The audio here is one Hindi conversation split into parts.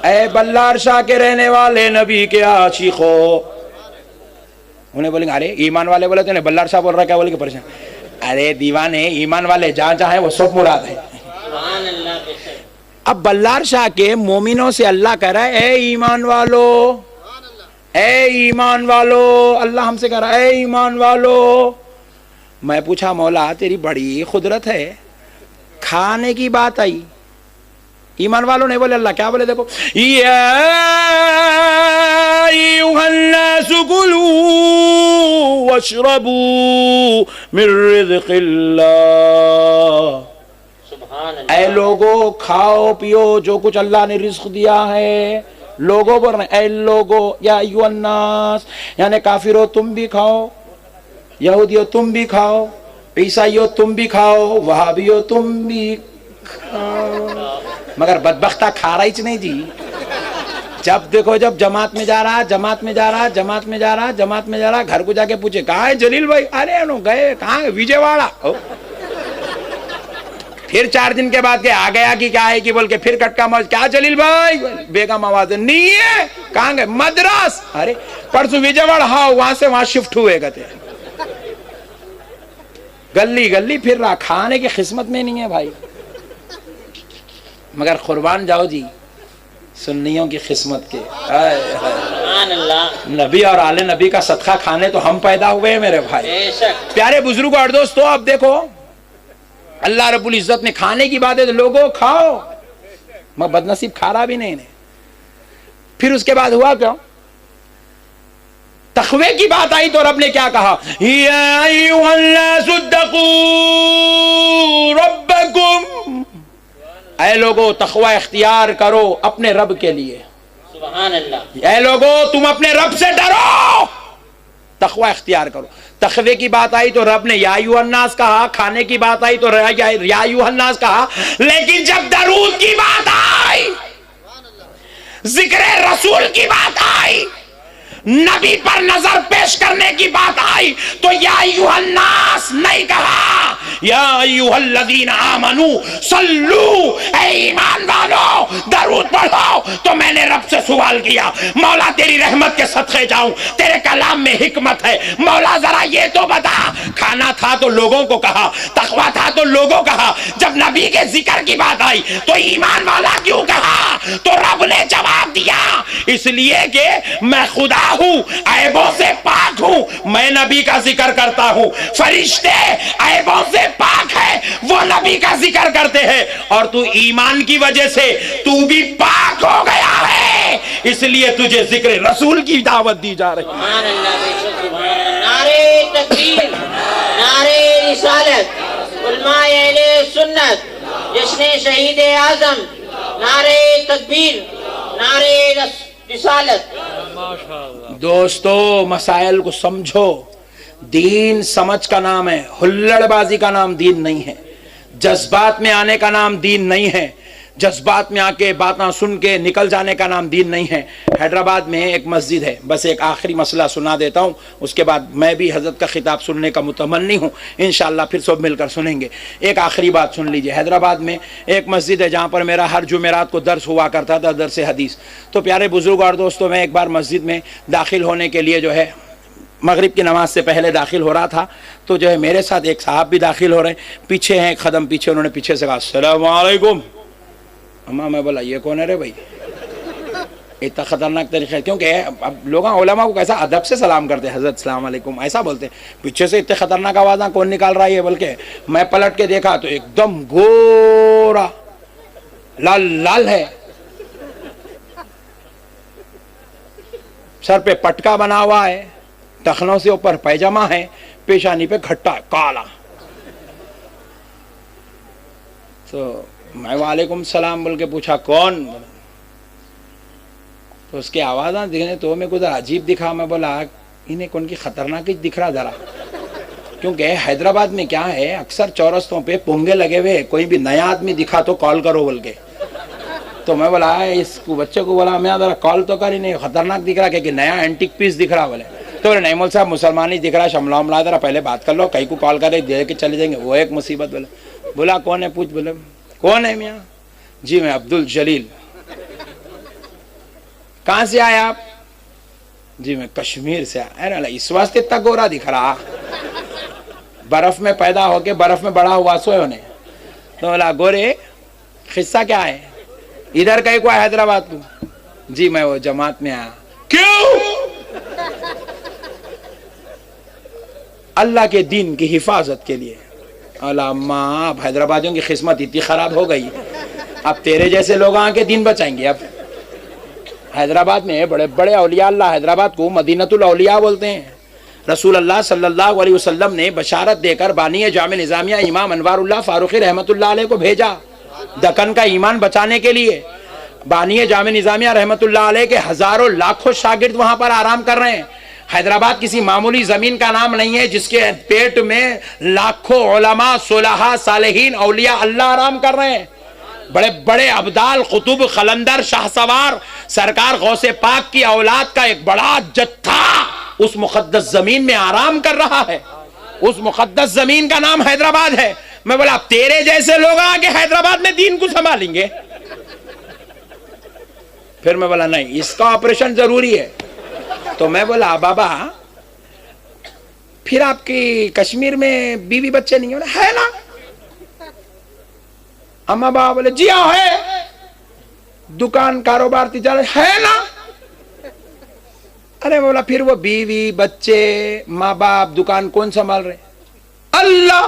ऐ बल्लार शाह के रहने वाले नबी के आशिकों। उन्हें बोलेंगे अरे ईमान वाले बोले तो बल्लार शाह बोल रहा, क्या बोले कि परेशान। अरे दीवाने, ईमान वाले जहां जहां है वो सब मुराद है। अब बल्लार शाह के मोमिनों से अल्लाह कह रहा है ए ईमान वालो, ए ईमान वालो, अल्लाह हमसे कह रहा है ए ईमान वालो। मैं पूछा मौला तेरी बड़ी खुदरत है, खाने की बात आई, ईमान वालों नहीं बोले, अल्लाह क्या बोले देखो, या अय्युहन्नासु कुलू वशरबू मिन रिज़्क़िल्लाह। ऐ लोगो खाओ पियो जो कुछ अल्लाह ने रिज़्क़ दिया है। लोगों बोल रहे ऐ लोगो, या अय्युहन्नास यानी काफिरो तुम भी खाओ, यहूदियो तुम भी खाओ, ईसाइयो तुम भी खाओ, वहाबियो तुम भी खाओ। मगर बदबख्ता खा रही नहीं जी। जब देखो जब जमात में जा रहा, जमात में जा रहा, जमात में जा रहा, जमात में जा रहा, घर को जाके पूछे कहाँ है जलील भाई, अरे नो गए कहाँ है विजयवाड़ा। फिर 4 दिन के बाद के आ गया कि क्या है कि बोल के फिर कटका मौज, क्या जलील भाई, बेगम आवाज नहीं है, कहाँ गए मद्रास, अरे परसों विजयवाड़ा, हाँ वहां से वहां शिफ्ट हुए गए। गली गली फिर रहा, खाने की किस्मत में नहीं है भाई। मगर कुर्बान जाओ जी सुन्नियों की किस्मत के। नबी और आले नबी का सदका खाने तो हम पैदा हुए हैं मेरे भाई। प्यारे बुजुर्गों और दोस्तों, अब देखो अल्लाह रब्बुल इज्जत ने खाने की बात है तो लोगों खाओ, मैं बदनसीब खा रहा भी नहीं। फिर उसके बाद हुआ क्यों, तक़वे की बात आई तो रब ने क्या कहा, या अय्युहन्नासु इत्तक़ू रब्बकुम। ऐ लोगो तक़वा इख्तियार करो अपने रब के लिए। सुभान अल्लाह। ऐ लोगो तुम अपने रब से डरो, तक़वा इख्तियार करो। तक़वे की बात आई तो रब ने या अय्युहन्नास कहा, खाने की बात आई तो या अय्युहन्नास कहा, लेकिन जब दरूद की बात आई, जिक्र रसूल की बात आई, नबी पर नजर पेश करने की बात आई तो या अय्युहन्नास नहीं कहा, या अय्युहल्लज़ीना आमनू सल्लू, ऐ ईमान वालों दरूद पढ़ो। तो मैंने रब से सवाल किया, मौला तेरी रहमत के सदक़े जाऊं, तेरे कलाम में हिकमत है, मौला जरा ये तो बता, खाना था तो लोगों को कहा, तक़वा था तो लोगों कहा, जब नबी के जिक्र की बात आई तो ईमान वाला क्यों कहा। तो रब ने जवाब दिया, इसलिए कि मैं खुदा हूं, ऐबों से पाक हूं, मैं नबी का जिक्र करता हूं, फरिश्ते ऐबों से पाक है, वो नबी का जिक्र करते हैं, और तू ईमान की वजह से तू भी पाक हो गया है, इसलिए तुझे जिक्र रसूल की दावत दी जा रही है। नारे तकबीर, नारे रिसालत, उलमाए अहले सुन्नत, जश्न शहीद आजम, नारे तकबीर, नारे रिसालत। दोस्तों मसाइल को समझो, दीन समझ का नाम है, हुल्लड़बाजी का नाम दीन नहीं है, जज्बात में आने का नाम दीन नहीं है, जज्बात में आके बातें सुन के निकल जाने का नाम दीन नहीं है। हैदराबाद में एक मस्जिद है, बस एक आखिरी मसला सुना देता हूँ, उसके बाद मैं भी हजरत का खिताब सुनने का मुतमन्नी हूँ, इंशाअल्लाह फिर सब मिलकर सुनेंगे। एक आखिरी बात सुन लीजिए, हैदराबाद में एक मस्जिद है जहाँ पर मेरा हर जुमेरात को दर्स हुआ करता था, दर्स हदीस। तो प्यारे बुजुर्ग और दोस्तों, मैं एक बार मस्जिद में दाखिल होने के लिए जो है मगरिब की नमाज से पहले दाखिल हो रहा था, तो जो है मेरे साथ एक साहब भी दाखिल हो रहे हैं, पीछे हैं एक कदम पीछे, उन्होंने पीछे से कहा अस्सलाम वालेकुम। अम्मा मैं बोला ये कौन है रे भाई, इतना खतरनाक तरीका है, क्योंकि अब लोग उलमा को कैसा अदब से सलाम करते हैं, हजरत सलाम अलैकुम ऐसा बोलते हैं, पीछे से इतने खतरनाक आवाज़ कौन निकाल रहा है बोल के मैं पलट के देखा तो एकदम गोरा लाल लाल है, सर पे पटका बना हुआ है, टखनों से ऊपर पैजामा है, पेशानी पे खट्टा काला। तो मैं वालेकुम सलाम बोल के पूछा कौन, तो उसकी आवाज़ दिखने तो मेरे को जरा अजीब दिखा। मैं बोला इन्हें कौन की खतरनाक दिख रहा जरा, क्योंकि हैदराबाद में क्या है अक्सर चौरस्तों पे पोंगे लगे हुए, कोई भी नया आदमी दिखा तो कॉल करो बोल के। तो मैं बोला इस बच्चे को बोला मैं जरा कॉल तो कर ही नहीं, खतरनाक दिख रहा कि नया एंटिक पीस दिख रहा बोले। तो नहीं मोल साहब मुसलमान ही दिख रहा, शमला उमला जरा पहले बात कर लो, कहीं को कॉल करे दे के चले जाएंगे, वो एक मुसीबत। बोला कौन है पूछ, बोले कौन है मियाँ जी मैं अब्दुल जलील। कहां से आए आप? जी मैं कश्मीर से आया। अरे इस वास्ते इतना गोरा दिख रहा, बर्फ में पैदा होके बर्फ में बड़ा हुआ सोए होने। तो बोला गोरे किस्सा क्या है, इधर कहीं को हैदराबाद को? जी मैं वो जमात में आया। क्यों? अल्लाह के दीन की हिफाजत के लिए। अल्लाह अब हैदराबादियों की किस्मत इतनी खराब हो गई, अब तेरे जैसे लोग आके दीन बचाएंगे। अब हैदराबाद में बड़े बड़े औलिया अल्लाह, हैदराबाद को मदीनतुल औलिया बोलते हैं। रसूल अल्लाह सल्लल्लाहु अलैहि वसल्लम ने बशारत देकर बानी जामे निजामिया इमाम अनवारुल्लाह फारूकी रहमतुल्लाह अलैह को भेजा दक्कन का ईमान बचाने के लिए। बानी जामे निजामिया रहमतुल्लाह अलैह के हजारों लाखों शागिर्द वहां पर आराम कर रहे हैं। हैदराबाद किसी मामूली जमीन का नाम नहीं है जिसके पेट में लाखों उलमा, सुलहा, सालेहीन, औलिया अल्लाह आराम कर रहे हैं। बड़े बड़े अब्दाल, कुतुब, खलंदर, शाहसवार, सरकार गौसे पाक की औलाद का एक बड़ा जत्था उस मुकद्दस जमीन में आराम कर रहा है। उस मुकद्दस जमीन का नाम हैदराबाद है। मैं बोला तेरे जैसे लोग आके हैदराबाद में दीन को संभालेंगे? फिर मैं बोला नहीं, इसका ऑपरेशन जरूरी है। तो मैं बोला बाबा फिर आपकी कश्मीर में बीवी बच्चे नहीं है ना? अम्मा बाबा बोले जी हाँ है, दुकान कारोबार तिजारत है ना? अरे बोला फिर वो बीवी बच्चे माँ बाप दुकान कौन संभाल रहे? अल्लाह।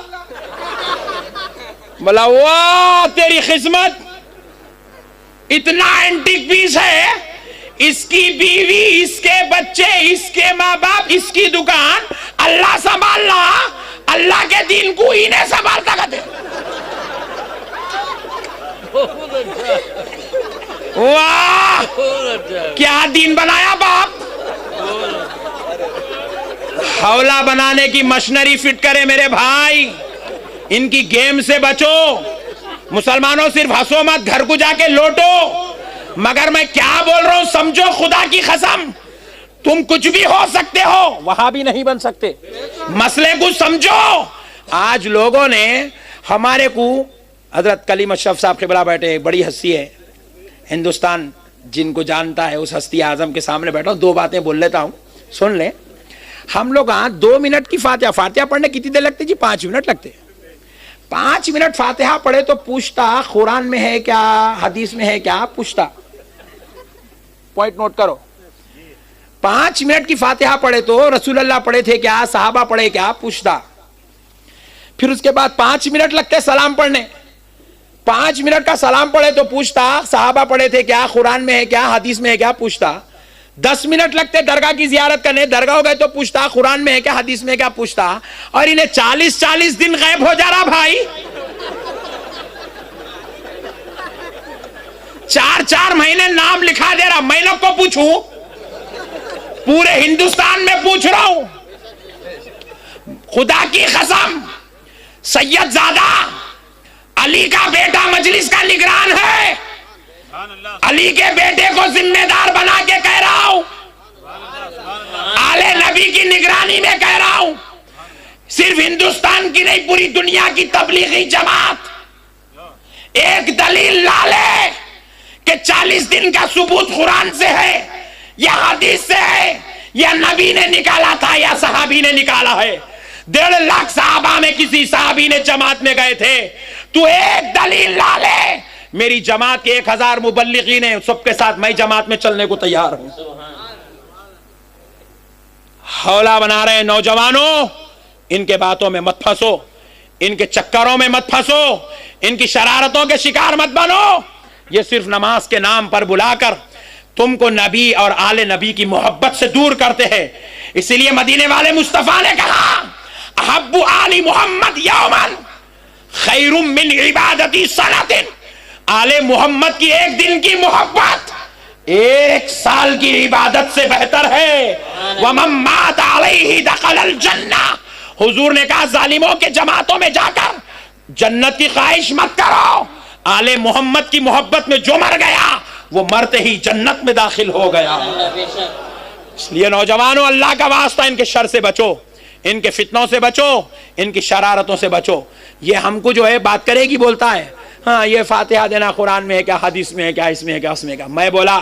बोला वाह तेरी किस्मत, इतना एंटीक पीस है, इसकी बीवी, इसके बच्चे, इसके माँ बाप, इसकी दुकान अल्लाह संभाल रहा, अल्लाह के दीन को इन्हें संभालता कहते। वाह क्या दीन बनाया बाप। हौला बनाने की मशीनरी फिट करे मेरे भाई, इनकी गेम से बचो। मुसलमानों सिर्फ हंसो मत, घर को जाके लौटो। मगर मैं क्या बोल रहा हूं समझो, खुदा की कसम तुम कुछ भी हो सकते हो, वहां भी नहीं बन सकते। मसले को समझो। आज लोगों ने हमारे को, हजरत कलीम अशरफ साहब के बड़ा बैठे, बड़ी हस्ती है हिंदुस्तान जिनको जानता है, उस हस्ती आजम के सामने बैठा हूं, दो बातें बोल लेता हूं, सुन ले। हम लोग 2 मिनट की फातिहा पढ़ने कितनी देर लगती जी? 5 मिनट लगते। 5 मिनट फातिहा पढ़े तो पूछता कुरान में है क्या, हदीस में है क्या? पूछता। पॉइंट नोट करो। 5 मिनट की फातिहा पढ़े तो रसूल अल्लाह पढ़े थे क्या, सहाबा पढ़े क्या? पूछता। फिर उसके बाद 5 मिनट लगते सलाम पढ़ने। 5 मिनट का सलाम पढ़े तो पूछता सहाबा पढ़े थे क्या, कुरान में है क्या, हदीस में है क्या? पूछता। 10 मिनट लगते दरगाह की जियारत करने, दरगाह हो गए तो पूछता कुरान में है क्या, हदीस में है क्या? पूछता। और इन्हें 40-40 दिन गायब हो जा रहा भाई। 4-4 महीने नाम लिखा दे रहा। मैं लोग को पूछूं, पूरे हिंदुस्तान में पूछ रहा हूं, खुदा की कसम सैयद जादा अली का बेटा मजलिस का निगरान है। अली के बेटे को जिम्मेदार बना के कह रहा हूं, आले नबी की निगरानी में कह रहा हूं। सिर्फ हिंदुस्तान की नहीं, पूरी दुनिया की तबलीगी जमात एक दलील ला ले कि 40 दिन का सबूत कुरान से है या हदीस से है या नबी ने निकाला था या सहाबी ने निकाला है। 1.5 लाख सहाबा में किसी सहाबी ने जमात में गए थे, तू एक दलील ला ले। मेरी जमात के 1000 मुबल्लिगीन हैं, सबके साथ मैं जमात में चलने को तैयार हूं। हौला बना रहे नौजवानों, इनके बातों में मत फंसो, इनके चक्करों में मत फंसो, इनकी शरारतों के शिकार मत बनो। ये सिर्फ नमाज के नाम पर बुलाकर तुमको नबी और आले नबी की मोहब्बत से दूर करते हैं। इसीलिए मदीने वाले मुस्तफा ने कहा, अहब्बु आली मोहम्मद यौमन खैरुम मिन इबादती सनतिन। आले मोहम्मद की एक दिन की मोहब्बत 1 साल की इबादत से बेहतर है। वमन मात अलैहि दखलल जन्ना। हुजूर ने कहा जालिमों के जमातों में जाकर जन्नत की ख्वाहिश मत करो। आले मोहम्मद की मोहब्बत में जो मर गया वो मरते ही जन्नत में दाखिल हो गया। इसलिए नौजवानों, अल्लाह का वास्ता इनके शर से बचो, इनके फितनों से बचो, इनकी शरारतों से बचो। ये हमको जो है बात करेगी बोलता है, हाँ ये फातिहा देना कुरान में है क्या, हदीस में है क्या, इसमें है क्या, उसमें है क्या। मैं बोला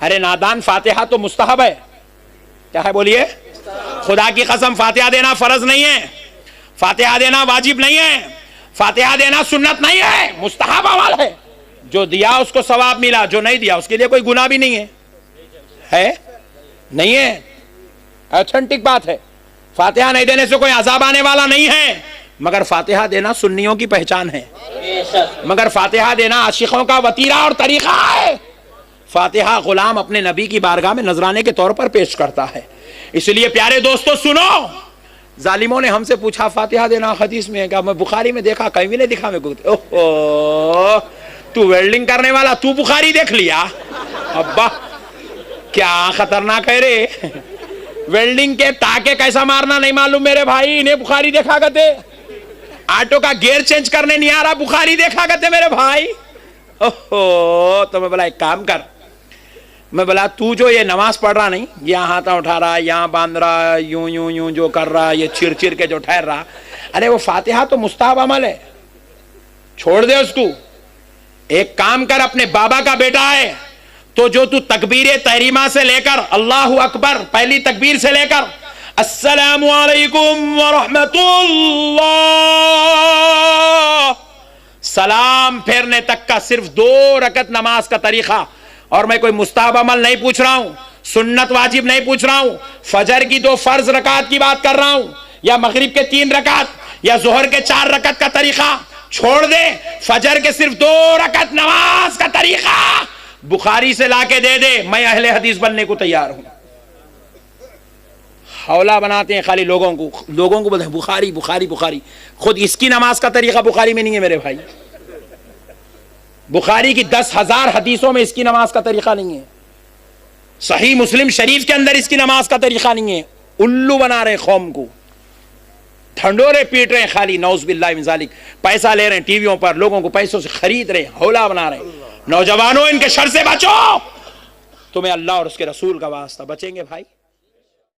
अरे नादान, फातिहा तो मुस्तहब है। क्या है बोलिए? खुदा की कसम, फातिहा देना फर्ज नहीं है, फातिहा देना वाजिब नहीं है, फातिहा देना सुन्नत नहीं है, मुस्तहब अमल है। जो दिया उसको सवाब मिला, जो नहीं दिया उसके लिए कोई गुनाह भी नहीं है? नहीं है, ऑथेंटिक बात है। फातिहा नहीं देने से कोई अजाब आने वाला नहीं है, मगर फातिहा देना सुन्नियों की पहचान है, मगर फातिहा देना आशिकों का वतीरा और तरीका है। फातिहा गुलाम अपने नबी की बारगाह में नजराने के तौर पर पेश करता है। इसलिए प्यारे दोस्तों सुनो, जालिमों ने हमसे पूछा फातिहा देना हदीस में है क्या? मैं बुखारी में देखा, कहीं भी नहीं दिखा मेरे को। ओहो, तू वेल्डिंग करने वाला, तू बुखारी देख लिया? अब्बा क्या खतरनाक है रे। वेल्डिंग के टाके कैसा मारना नहीं मालूम मेरे भाई, इन्हें बुखारी देखा करते। ऑटो का गियर चेंज करने नहीं आ रहा, बुखारी देखा करते मेरे भाई। ओहो, तो मैं बोला एक काम कर, मैं बोला तू जो ये नमाज पढ़ रहा नहीं, यहाँ हाथ उठा रहा, यहाँ बांध रहा, यूं यूं यूं जो कर रहा, ये चिर चिर के जो ठहर रहा, अरे वो फातिहा तो मुस्तहब अमल है, छोड़ दे उसको। एक काम कर, अपने बाबा का बेटा है तो जो तू तकबीर तहरीमा से लेकर अल्लाहु अकबर पहली तकबीर से लेकर अस्सलामु अलैकुम व रहमतुल्लाह सलाम फेरने तक का सिर्फ 2 रकत नमाज का तरीका, और मैं कोई मुस्तहब अमल नहीं पूछ रहा हूं, सुन्नत वाजिब नहीं पूछ रहा हूं, फजर की 2 फर्ज रकात की बात कर रहा हूं, या मगरिब के 3 रकात, या जोहर के 4 रकत का तरीका छोड़ दे। फजर के सिर्फ 2 रकत नमाज का तरीका बुखारी से लाके दे दे, मैं अहले हदीस बनने को तैयार हूं। हौला बनाते हैं खाली लोगों को बोलते हैं बुखारी बुखारी बुखारी, खुद इसकी नमाज का तरीका बुखारी में नहीं है मेरे भाई। बुखारी की 10,000 हदीसों में इसकी नमाज का तरीका नहीं है, सही मुस्लिम शरीफ के अंदर इसकी नमाज का तरीका नहीं है। उल्लू बना रहे कौम को, ढंडोरे पीट रहे हैं खाली, नौज़ुबिल्लाहि मिन ज़ालिक, पैसा ले रहे हैं टीवियों पर, लोगों को पैसों से खरीद रहे हैं, हौला बना रहे हैं। नौजवानों, इनके शर से बचो, तुम्हें अल्लाह और उसके रसूल का वास्ता, बचेंगे भाई।